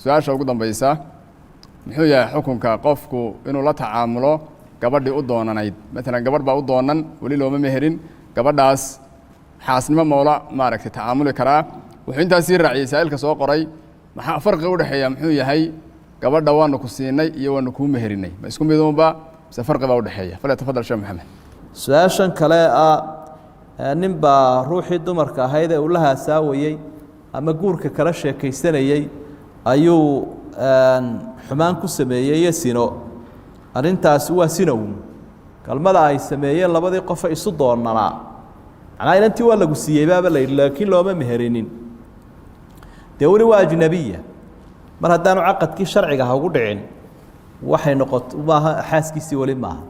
su-aasha ugu dambaysa muxuu yahay xukunka qofku inuu la tacaamulo gabadhii u doonanayd maalan gabadh baa u doonan weli looma meherin gabadhaas xaasnimo moola maaragtay tacaamuli karaa wuxuu intaas sii raaciyey saa'ilka soo qoray maxaa farqiga u dhexeeya muxuu yahay gabadha waanu ku siinay iyo waanu kuu meherinay ma isku midunba mise farqi baa u dhexeeya falyatafadal sheekh maxamed su-aashan kale nin baa ruuxii dumarka ahayd ee uu la haasaawayey ama guurka kala sheekaysanayey ayuu xumaan ku sameeyey iyo sino arrintaasi waa sinow galmada ay sameeyeen labadii qofa isu doonanaa macnaa inantii waa lagu siiyey baaba la yidhi laakiin looma meherinin dee weli waa ajnabiya mar haddaanu caqadkii sharciga ha ugu dhicin waxay noqoto maaha xaaskiisii weli maaha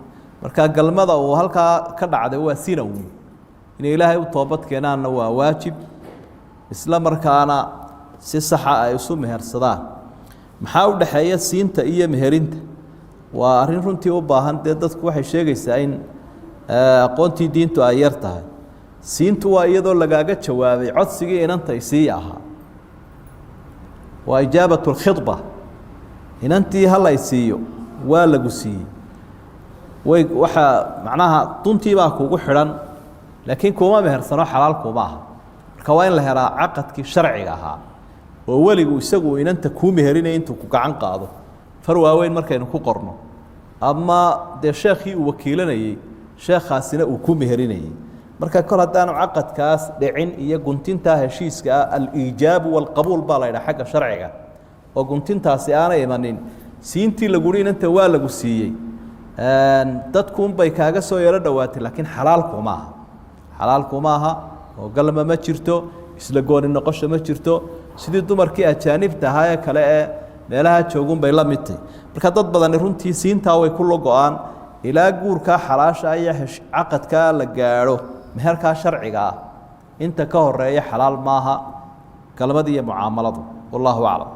marka galmada uu halkaa ka dhacday waa sinow inay ilaahay u toobad keenaanna waa waajib isla markaana si saxa ay isu mehersadaan maxaa u dhexeeya siinta iyo meherinta waa arrin runtii u baahan dee dadku waxay sheegaysaa in aqoontii diintu ay yar tahay siintu waa iyadoo lagaaga jawaabay codsigii inanta isii ahaa waa ijaabatu lkhidba inantii hala isiiyo waa lagu siiyey waxaa macnaha duntii baa kugu xidhan laakiin kuma mehersano xalaal kuma aha marka waa in la helaa caqadkii sharciga ahaa oo weligu isagu inanta kuu meherinaya intuu ku gacan qaado far waaweyn markaynu ku qorno ama dee sheekhii uu wakiilanayey sheekhaasina uu ku meherinayey marka kor haddaanu caqadkaas dhicin iyo guntintaa heshiiska ah aliijaabu walqabuul baa la ydhaha xagga sharciga oo guntintaasi aanay imanin siintii laguri inanta waa lagu siiyey dadkuunbay kaaga soo yaro dhowaatay laakiin xalaalkuma aha xalaalkuma aha oo galma ma jirto isla gooni noqosho ma jirto sidii dumarkii ajaanibta ahaa ee kale ee meelaha joogun bay la mid tahay marka dad badani runtii siintaa way ku logo-aan ilaa guurkaa xalaasha iyo caqadkaa la gaadho meherkaa sharciga ah inta ka horeeya xalaal maaha galmada iyo mucaamaladu wallahu aclam